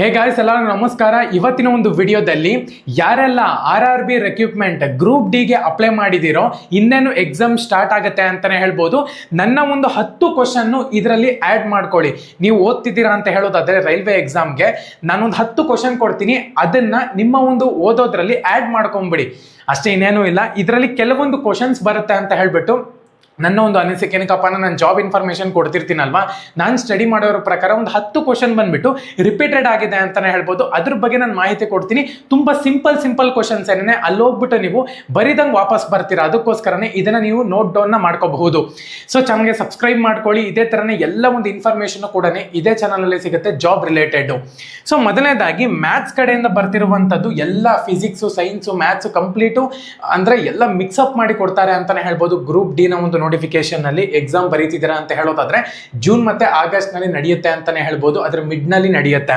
Hey guys, ಎಲ್ಲರಿಗೂ ನಮಸ್ಕಾರ. ಇವತ್ತಿನ ಒಂದು ವಿಡಿಯೋದಲ್ಲಿ ಯಾರೆಲ್ಲ RRB ರಿಕ್ರೂಟ್ಮೆಂಟ್ ಗ್ರೂಪ್ ಡಿಗೆ ಅಪ್ಲೈ ಮಾಡಿದಿರೋ ಇನ್ನೇನು ಎಕ್ಸಾಮ್ ಸ್ಟಾರ್ಟ್ ಆಗುತ್ತೆ ಅಂತಾನೆ ಹೇಳ್ಬೋದು. ನನ್ನ ಒಂದು 10 ಕ್ವಶನ್ ಇದರಲ್ಲಿ ಆಡ್ ಮಾಡ್ಕೊಳ್ಳಿ. ನೀವು ಓದ್ತಿದ್ದೀರಾ ಅಂತ ಹೇಳೋದಾದ್ರೆ ರೈಲ್ವೆ ಎಕ್ಸಾಮ್ಗೆ ನಾನೊಂದು 10 ಕ್ವಶನ್ ಕೊಡ್ತೀನಿ, ಅದನ್ನ ನಿಮ್ಮ ಒಂದು ಓದೋದ್ರಲ್ಲಿ ಆಡ್ ಮಾಡ್ಕೊಂಬಿಡಿ ಅಷ್ಟೇ, ಇನ್ನೇನು ಇಲ್ಲ. ಇದರಲ್ಲಿ ಕೆಲವೊಂದು ಕ್ವಶನ್ಸ್ ಬರುತ್ತೆ ಅಂತ ಹೇಳ್ಬಿಟ್ಟು ನನ್ನ ಒಂದು ಅನಿಸಿಕೆ ಏನಕ್ಕಪ್ಪ, ನಾನು ಜಾಬ್ ಇನ್ಫಾರ್ಮೇಶನ್ ಕೊಡ್ತಿರ್ತೀನಲ್ವಾ, ನಾನು ಸ್ಟಡಿ ಮಾಡೋರ ಪ್ರಕಾರ ಒಂದು 10 ಕ್ವಶನ್ ಬಂದ್ಬಿಟ್ಟು ರಿಪೀಟೆಡ್ ಆಗಿದೆ ಅಂತಾನೆ ಹೇಳ್ಬೋದು. ಅದ್ರ ಬಗ್ಗೆ ನಾನು ಮಾಹಿತಿ ಕೊಡ್ತೀನಿ. ತುಂಬಾ ಸಿಂಪಲ್ ಕ್ವಶನ್ಸ್ ಏನೇ, ಅಲ್ಲಿ ಹೋಗ್ಬಿಟ್ಟು ನೀವು ಬರೀದಂಗೆ ವಾಪಸ್ ಬರ್ತೀರಾ, ಅದಕ್ಕೋಸ್ಕರನೇ ಇದನ್ನ ನೀವು ನೋಟ್ ಡೌನ್ ಮಾಡ್ಕೋಬಹುದು. ಸೊ ಚಾನಲ್ಗೆ ಸಬ್ಸ್ಕ್ರೈಬ್ ಮಾಡ್ಕೊಳ್ಳಿ. ಇದೇ ತರನೇ ಎಲ್ಲ ಒಂದು ಇನ್ಫಾರ್ಮೇಶನ್ ಕೂಡ ಇದೇ ಚಾನಲ್ ಅಲ್ಲಿ ಸಿಗುತ್ತೆ ಜಾಬ್ ರಿಲೇಟೆಡ್. ಸೊ ಮೊದಲನೇದಾಗಿ ಮ್ಯಾಥ್ಸ್ ಕಡೆಯಿಂದ ಬರ್ತಿರುವಂತದ್ದು ಎಲ್ಲ ಫಿಸಿಕ್ಸ್, ಸೈನ್ಸ್, ಮ್ಯಾಥ್ಸ್ ಕಂಪ್ಲೀಟು ಅಂದ್ರೆ ಎಲ್ಲ ಮಿಕ್ಸ್ಅಪ್ ಮಾಡಿ ಕೊಡ್ತಾರೆ ಅಂತಾನೆ ಹೇಳ್ಬೋದು. ಗ್ರೂಪ್ ಡಿ ನ ಒಂದು ನೋಟಿಫಿಕೇಶನ್ ನಲ್ಲಿ ಎಕ್ಸಾಮ್ ಬರೀತಿದ್ದೀರಾ ಅಂತ ಹೇಳೋದಾದ್ರೆ ಜೂನ್ ಮತ್ತೆ ಆಗಸ್ಟ್ ನಲ್ಲಿ ನಡೆಯುತ್ತೆ ಅಂತಾನೆ ಹೇಳ್ಬೋದು, ಅದ್ರ ಮಿಡ್ ನಲ್ಲಿ ನಡೆಯುತ್ತೆ.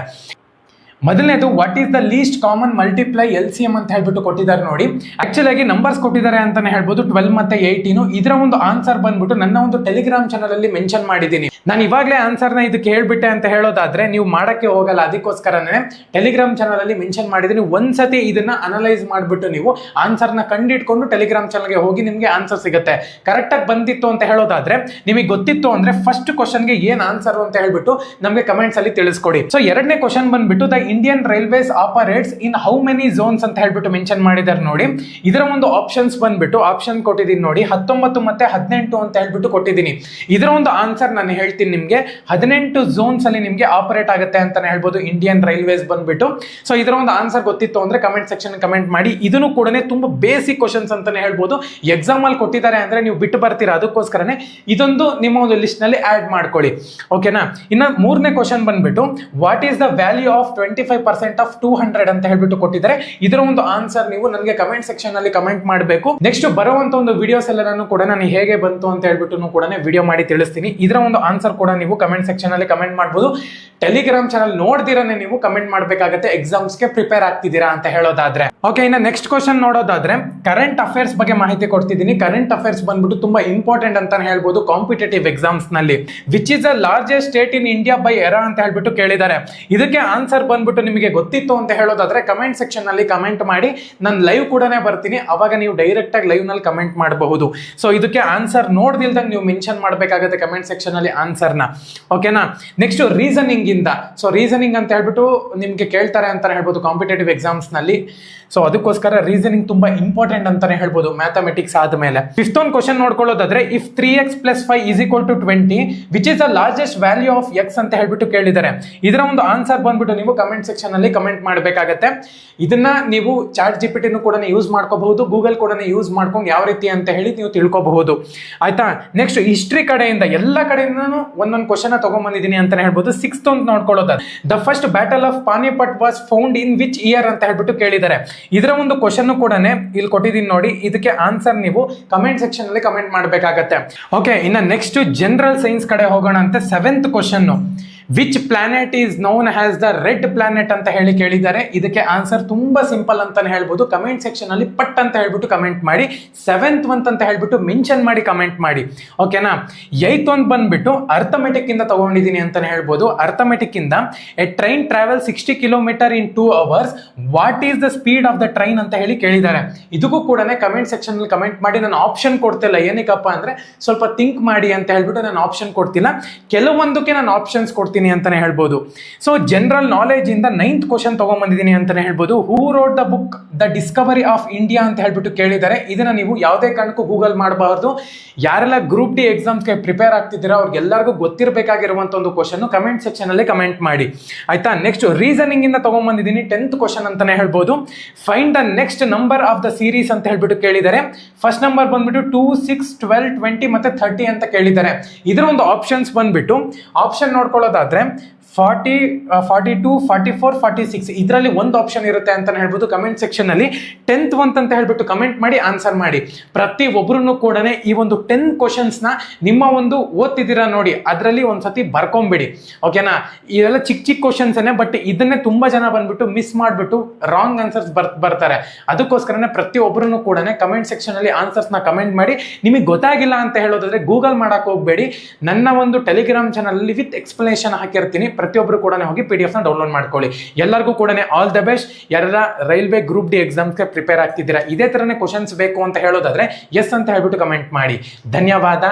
ಮೊದಲನೇದು, what is the least common multiply LCM ಅಂತ ಹೇಳ್ಬಿಟ್ಟು ಕೊಟ್ಟಿದ್ದಾರೆ ನೋಡಿ. ಆಕ್ಚುಲಿ ಆಗಿ ನಂಬರ್ಸ್ ಕೊಟ್ಟಿದ್ದಾರೆ ಅಂತಾನೆ ಹೇಳ್ಬೋದು, 12 ಮತ್ತೆ 18. ಇದರ ಒಂದು ಆನ್ಸರ್ ಬಂದ್ಬಿಟ್ಟು ನನ್ನ ಒಂದು ಟೆಲಿಗ್ರಾಮ್ ಚಾನಲ್ ಅಲ್ಲಿ ಮೆನ್ಷನ್ ಮಾಡಿದ್ದೀನಿ. ನಾನು ಇವಾಗಲೇ ಆನ್ಸರ್ನ ಇದಕ್ಕೆ ಹೇಳ್ಬಿಟ್ಟೆ ಅಂತ ಹೇಳೋದಾದ್ರೆ ನೀವು ಮಾಡಕ್ಕೆ ಹೋಗಲ್ಲ, ಅದಕ್ಕೋಸ್ಕರನೇ ಟೆಲಿಗ್ರಾಮ್ ಚಾನಲ್ ಅಲ್ಲಿ ಮೆನ್ಷನ್ ಮಾಡಿದ್ದೀನಿ. ಒಂದ್ಸತಿ ಇದನ್ನ ಅನಲೈಸ್ ಮಾಡ್ಬಿಟ್ಟು ನೀವು ಆನ್ಸರ್ನ ಕಂಡಿಟ್ಕೊಂಡು ಟೆಲಿಗ್ರಾಮ್ ಚಾನಲ್ಗೆ ಹೋಗಿ ನಿಮ್ಗೆ ಆನ್ಸರ್ ಸಿಗುತ್ತೆ. ಕರೆಕ್ಟ್ ಆಗಿ ಬಂದಿತ್ತು ಅಂತ ಹೇಳೋದಾದ್ರೆ, ನಿಮಗೆ ಗೊತ್ತಿತ್ತು ಅಂದ್ರೆ ಫಸ್ಟ್ ಕ್ವಶನ್ಗೆ ಏನ್ ಆನ್ಸರ್ ಅಂತ ಹೇಳ್ಬಿಟ್ಟು ನಮಗೆ ಕಮೆಂಟ್ಸ್ ಅಲ್ಲಿ ತಿಳಿಸ್ಕೊಡಿ. ಸೊ ಎರಡನೇ ಕ್ವಶನ್ ಬಂದ್ಬಿಟ್ಟು the Indian railways operates in how many zones ಅಂತ ಹೇಳ್ಬಿಟ್ಟು ಮೆನ್ಷನ್ ಮಾಡಿದ್ದಾರೆ ನೋಡಿ. ಇದರ ಒಂದು ಆಪ್ಷನ್ಸ್ ಬಂದ್ಬಿಟ್ಟು ಆಪ್ಷನ್ ಕೊಟ್ಟಿದ್ದೀನಿ ನೋಡಿ, 19 ಮತ್ತೆ 18 ಅಂತ ಹೇಳ್ಬಿಟ್ಟು ಕೊಟ್ಟಿದ್ದೀನಿ. ಇದರ ಒಂದು ಆನ್ಸರ್ ನಾನು ಹೇಳ್ತೀನಿ ನಿಮ್ಗೆ. 18 ಝೋನ್ಸ್ ಅಲ್ಲಿ ನಿಮ್ಗೆ ಆಪರೇಟ್ ಆಗುತ್ತೆ ಅಂತಾನೆ ಹೇಳ್ಬೋದು ಇಂಡಿಯನ್ ರೈಲ್ವೇಸ್ ಬಂದ್ಬಿಟ್ಟು. ಸೊ ಇದರ ಒಂದು ಆನ್ಸರ್ ಗೊತ್ತಿತ್ತು ಅಂದ್ರೆ ಕಮೆಂಟ್ ಸೆಕ್ಷನ್ ಕಮೆಂಟ್ ಮಾಡಿ. ಇದನ್ನು ಕೂಡ ತುಂಬಾ ಬೇಸಿಕ್ ಕ್ವಶನ್ಸ್ ಅಂತಾನೆ ಹೇಳ್ಬೋದು. ಎಕ್ಸಾಮ್ ಅಲ್ಲಿ ಕೊಟ್ಟಿದ್ದಾರೆ ಅಂದ್ರೆ ನೀವು ಬಿಟ್ಟು ಬರ್ತೀರಾ, ಅದಕ್ಕೋಸ್ಕರನೇ ಇದೊಂದು ನಿಮ್ಮ ಒಂದು ಲಿಸ್ಟ್ ನಲ್ಲಿ ಆಡ್ ಮಾಡ್ಕೊಳ್ಳಿ, ಓಕೆನಾ. ಇನ್ನು ಮೂರನೇ ಕ್ವಶನ್ ಬಂದ್ಬಿಟ್ಟು what is the value of 25% of 200 ಅಂತ ಹೇಳ್ಬಿಟ್ಟು ಕೊಟ್ಟಿದ್ದಾರೆ. ಇದರ ಒಂದು ಆನ್ಸರ್ ನೀವು ನನಗೆ ಕಮೆಂಟ್ ಸೆಕ್ಷನ್ ಅಲ್ಲಿ ಕಮೆಂಟ್ ಮಾಡಬೇಕು. ನೆಕ್ಸ್ಟ್ ಬರುವಂತ ಒಂದು ವಿಡಿಯೋಸ್ ಎಲ್ಲಾನು ಕೂಡ ನಾನು ಹೇಗೆ ಬಂತು ಅಂತ ಹೇಳ್ಬಿಟ್ಟು ಕೂಡ ವಿಡಿಯೋ ಮಾಡಿ ತಿಳಿಸ್ತೀನಿ. ಇದರ ಒಂದು ಆನ್ಸರ್ ಕೂಡ ನೀವು ಕಮೆಂಟ್ ಸೆಕ್ಷನ್ ಅಲ್ಲಿ ಕಮೆಂಟ್ ಮಾಡಬಹುದು. ಟೆಲಿಗ್ರಾಮ್ ಚಾನಲ್ ನೋಡ್ದಿರಾನೆ ನೀವು ಕಮೆಂಟ್ ಮಾಡಬೇಕಾಗುತ್ತೆ ಎಕ್ಸಾಮ್ಸ್ಗೆ ಪ್ರಿಪೇರ್ ಆಗ್ತಿದ್ದೀರಾ ಅಂತ ಹೇಳೋದಾದ್ರೆ. ಓಕೆ, ಇನ್ನು ನೆಕ್ಸ್ಟ್ ಕ್ವಶನ್ ನೋಡೋದಾದ್ರೆ ಕರೆಂಟ್ ಅಫೇರ್ಸ್ ಬಗ್ಗೆ ಮಾಹಿತಿ ಕೊಡ್ತಿದ್ದೀನಿ. ಕರೆಂಟ್ ಅಫೇರ್ಸ್ ಬಂದ್ಬಿಟ್ಟು ತುಂಬಾ ಇಂಪಾರ್ಟೆಂಟ್ ಅಂತಾನೆ ಹೇಳ್ಬೋದು ಕಾಂಪಿಟೇಟಿವ್ ಎಕ್ಸಾಮ್ಸ್ ನಲ್ಲಿ. Which is the largest state in India by era ಅಂತ ಹೇಳ್ಬಿಟ್ಟು ಕೇಳಿದ್ದಾರೆ. ಇದಕ್ಕೆ ಆನ್ಸರ್ ಬಂದ್ಬಿಟ್ಟು ನಿಮಗೆ ಗೊತ್ತಿತ್ತು ಅಂತ ಹೇಳೋದಾದ್ರೆ ಕಮೆಂಟ್ ಸೆಕ್ಷನ್ ಅಲ್ಲಿ ಕಮೆಂಟ್ ಮಾಡಿ. ನಾನು ಲೈವ್ ಕೂಡ ಬರ್ತೀನಿ, ಅವಾಗ ನೀವು ಡೈರೆಕ್ಟ್ ಆಗಿ ಲೈವ್ ನಲ್ಲಿ ಕಮೆಂಟ್ ಮಾಡಬಹುದು. ಸೊ ಇದಕ್ಕೆ ಆನ್ಸರ್ ನೋಡ್ದಿಲ್ದಂಗೆ ನೀವು ಮೆನ್ಷನ್ ಮಾಡಬೇಕಾಗುತ್ತೆ ಕಮೆಂಟ್ ಸೆಕ್ಷನ್ ಅಲ್ಲಿ ಆನ್ಸರ್ನ, ಓಕೆನಾ. ನೆಕ್ಸ್ಟ್ ರೀಸನಿಂಗ್ ಇಂದ, ಸೊ ರೀಸನಿಂಗ್ ಅಂತ ಹೇಳ್ಬಿಟ್ಟು ನಿಮ್ಗೆ ಕೇಳ್ತಾರೆ ಅಂತಾನೆ ಹೇಳ್ಬೋದು ಕಾಂಪಿಟೇಟಿವ್ ಎಕ್ಸಾಮ್ಸ್ ನಲ್ಲಿ. ಸೊ ಅದಕ್ಕೋಸ್ಕರ ರೀಸನಿಂಗ್ ತುಂಬಾ ಇಂಪಾರ್ಟೆಂಟ್ ಅಂತಾನೆ ಹೇಳ್ಬೋದು ಮ್ಯಾಥಮೆಟಿಕ್ಸ್ ಆದ್ಮೇಲೆ. ಫಿಫ್ತ್ ಒಂದು ಕ್ವಶನ್ ನೋಡ್ಕೊಳ್ಳೋದಾದ್ರೆ if 3x + 5 = 20 which is the largest value of x ಅಂತ ಹೇಳ್ಬಿಟ್ಟು ಕೇಳಿದ್ದಾರೆ. ಇದರ ಒಂದು ಆನ್ಸರ್ ಬಂದ್ಬಿಟ್ಟು ನೀವು ಕಮೆಂಟ್ ಸೆಕ್ಷನ್ ಅಲ್ಲಿ ಕಮೆಂಟ್ ಮಾಡಬೇಕಾಗತ್ತೆ. ಇದನ್ನ ನೀವು ಚಾಟ್ GPT ಕೂಡ ಯೂಸ್ ಮಾಡ್ಕೋಬಹುದು, ಗೂಗಲ್ ಕೂಡ ಯೂಸ್ ಮಾಡ್ಕೊಂಡು ಯಾವ ರೀತಿ ಅಂತ ಹೇಳಿ ನೀವು ತಿಳ್ಕೋಬಹುದು, ಆಯ್ತಾ. ನೆಕ್ಸ್ಟ್ ಹಿಸ್ಟ್ರಿ ಕಡೆಯಿಂದ ಎಲ್ಲ ಕಡೆಯಿಂದ ಒಂದೊಂದು ಕ್ವಶನ್ ತಗೊಂಡ್ಬಂದಿದ್ದೀನಿ ಅಂತಾನೆ ಹೇಳ್ಬೋದು. 6th ಒಂದು ನೋಡ್ಕೊಳ್ಳೋದಾದ್ರೆ the first battle of Panipat was found in which year ಅಂತ ಹೇಳ್ಬಿಟ್ಟು ಕೇಳಿದ್ದಾರೆ. ಇದರ ಒಂದು ಕ್ವಶನ್ ಕೂಡ ಇಲ್ಲಿ ಕೊಟ್ಟಿದ್ದೀನಿ ನೋಡಿ. ಇದಕ್ಕೆ ಆನ್ಸರ್ ನೀವು ಕಮೆಂಟ್ ಸೆಕ್ಷನ್ ಅಲ್ಲಿ ಕಮೆಂಟ್ ಮಾಡಬೇಕಾಗತ್ತೆ. ಓಕೆ, ಇನ್ನು ನೆಕ್ಸ್ಟ್ ಜನರಲ್ ಸೈನ್ಸ್ ಕಡೆ ಹೋಗೋಣ ಅಂತ 7th question. Which planet is known has the red planet ಅಂತ ಹೇಳಿ ಕೇಳಿದ್ದಾರೆ. ಇದಕ್ಕೆ ಆನ್ಸರ್ ತುಂಬಾ ಸಿಂಪಲ್ ಅಂತಾನೆ ಹೇಳ್ಬೋದು. ಕಮೆಂಟ್ ಸೆಕ್ಷನ್ ಅಲ್ಲಿ ಪಟ್ ಅಂತ ಹೇಳ್ಬಿಟ್ಟು ಕಮೆಂಟ್ ಮಾಡಿ. 7th ಮಂತ್ ಅಂತ ಹೇಳ್ಬಿಟ್ಟು ಮೆನ್ಷನ್ ಮಾಡಿ ಕಮೆಂಟ್ ಮಾಡಿ, ಓಕೆನಾ. 8th ಒಂದು ಬಂದ್ಬಿಟ್ಟು ಅರ್ಥಮೆಟಿಕ್ ಇಂದ ತಗೊಂಡಿದ್ದೀನಿ ಅಂತಾನೆ ಹೇಳ್ಬೋದು. ಅರ್ಥಮೆಟಿಕ್ ಇಂದ A train travel 60 kilometre in 2 hours. What is the speed of the train ಅಂತ ಹೇಳಿ ಕೇಳಿದ್ದಾರೆ. ಇದಕ್ಕೂ ಕೂಡ ಕಮೆಂಟ್ ಸೆಕ್ಷನ್ ಅಲ್ಲಿ ಕಮೆಂಟ್ ಮಾಡಿ. ನಾನು ಆಪ್ಷನ್ ಕೊಡ್ತಿಲ್ಲ, ಏನಕ್ಕಪ್ಪ ಅಂದ್ರೆ ಸ್ವಲ್ಪ ಥಿಂಕ್ ಮಾಡಿ ಅಂತ ಹೇಳ್ಬಿಟ್ಟು ನಾನು ಆಪ್ಷನ್ ಕೊಡ್ತಿಲ್ಲ. ಕೆಲವೊಂದಕ್ಕೆ ನಾನು ಆಪ್ಷನ್ಸ್ ಕೊಡ್ತೀನಿ ಅಂತಾನೆ ಹೇಳ್ಬೋದು. ಸೊ ಜನರಲ್ ನಾಲೆಜ್ ಇಂದ 9th ಕ್ವಶನ್ ತಗೊಂಡ್ಬಂದಿದ್ದೀನಿ ಅಂತಾನೆ ಹೇಳ್ಬೋದು. Who wrote the book the Discovery of India ಅಂತ ಹೇಳ್ಬಿಟ್ಟು ಕೇಳಿದ್ದಾರೆ. ಇದನ್ನ ನೀವು ಯಾವುದೇ ಕಾರಣಕ್ಕೂ ಗೂಗಲ್ ಮಾಡಬಾರ್ದು. ಯಾರೆಲ್ಲ ಗ್ರೂಪ್ ಡಿ ಎಕ್ಸಾಮ್ಸ್ಗೆ ಪ್ರಿಪೇರ್ ಆಗ್ತಿದ್ದೀರಾ ಅವ್ರಿಗೆಲ್ಲರಿಗೂ ಗೊತ್ತಿರಬೇಕಾಗಿರುವಂತ ಒಂದು ಕ್ವಶನ್ ಕಮೆಂಟ್ ಸೆಕ್ಷನ್ ಅಲ್ಲಿ ಕಮೆಂಟ್ ಮಾಡಿ, ಆಯ್ತಾ. ನೆಕ್ಸ್ಟ್ ರೀಸನಿಂಗ್ ಇಂದ ತಗೊಂಡ್ಬಂದಿದ್ದೀನಿ 10th ಕ್ವಶನ್ ಅಂತಾನೆ ಹೇಳ್ಬೋದು. Find the next number of the series ಅಂತ ಹೇಳ್ಬಿಟ್ಟು ಕೇಳಿದ್ದಾರೆ. ಫಸ್ಟ್ ನಂಬರ್ ಬಂದ್ಬಿಟ್ಟು 2, 6, 12, 20 ಮತ್ತೆ 30 ಅಂತ ಕೇಳಿದ್ದಾರೆ. ಇದರ ಒಂದು ಆಪ್ಷನ್ಸ್ ಬಂದ್ಬಿಟ್ಟು ಆಪ್ಷನ್ ನೋಡ್ಕೊಳ್ಳೋದಾದ್ರೆ 40, 42, 44, 46 ಇದರಲ್ಲಿ ಒಂದು ಆಪ್ಷನ್ ಇರುತ್ತೆ ಅಂತ ಹೇಳ್ಬೋದು. ಕಮೆಂಟ್ ಸೆಕ್ಷನ್ ಅಲ್ಲಿ 10th ಮಂತ್ ಅಂತ ಹೇಳ್ಬಿಟ್ಟು ಕಮೆಂಟ್ ಮಾಡಿ ಆನ್ಸರ್ ಮಾಡಿ. ಪ್ರತಿ ಒಬ್ರು ಕೂಡ ಈ ಒಂದು 10 ಕ್ವಶನ್ಸ್ ನ ನಿಮ್ಮ ಒಂದು ಓದ್ತಿದ್ದೀರಾ ನೋಡಿ ಅದರಲ್ಲಿ ಒಂದ್ಸತಿ ಬರ್ಕೊಂಬಿಡಿ, ಓಕೆನಾ. ಇದೆಲ್ಲ ಚಿಕ್ಕ ಕ್ವಶನ್ಸ್ ಬಟ್ ಇದನ್ನೇ ತುಂಬಾ ಜನ ಬಂದ್ಬಿಟ್ಟು ಮಿಸ್ ಮಾಡ್ಬಿಟ್ಟು ರಾಂಗ್ ಆನ್ಸರ್ಸ್ ಬರ್ತಾರೆ. ಅದಕ್ಕೋಸ್ಕರನೇ ಪ್ರತಿ ಒಬ್ರು ಕೂಡ ಕಮೆಂಟ್ ಸೆಕ್ಷನ್ ಅಲ್ಲಿ ಆನ್ಸರ್ಸ್ ನ ಕಮೆಂಟ್ ಮಾಡಿ. ನಿಮಗೆ ಗೊತ್ತಾಗಿಲ್ಲ ಅಂತ ಹೇಳೋದಾದ್ರೆ ಗೂಗಲ್ ಮಾಡಕ್ ಹೋಗ್ಬೇಡಿ. ನನ್ನ ಒಂದು ಟೆಲಿಗ್ರಾಮ್ ಚಾನಲ್ ಅಲ್ಲಿ ವಿತ್ ಎಕ್ಸ್ಪ್ಲನೇಷನ್ ಹಾಕಿರ್ತೀನಿ. ಪ್ರತಿಯೊಬ್ಬರು ಕೂಡ ಹೋಗಿ PDF ನ ಡೌನ್ಲೋಡ್ ಮಾಡ್ಕೊಳ್ಳಿ. ಎಲ್ಲರಿಗೂ ಕೂಡ ಆಲ್ ದ ಬೆಸ್ಟ್. ಯಾರ ರೈಲ್ವೆ ಗ್ರೂಪ್ ಡಿ ಎಕ್ಸಾಮ್ಸ್ಗೆ ಪ್ರಿಪೇರ್ ಆಗ್ತಿದ್ದೀರಾ, ಇದೇ ತರನೇ ಕ್ವಶನ್ಸ್ ಬೇಕು ಅಂತ ಹೇಳೋದಾದ್ರೆ ಎಸ್ ಅಂತ ಹೇಳ್ಬಿಟ್ಟು ಕಮೆಂಟ್ ಮಾಡಿ. ಧನ್ಯವಾದ.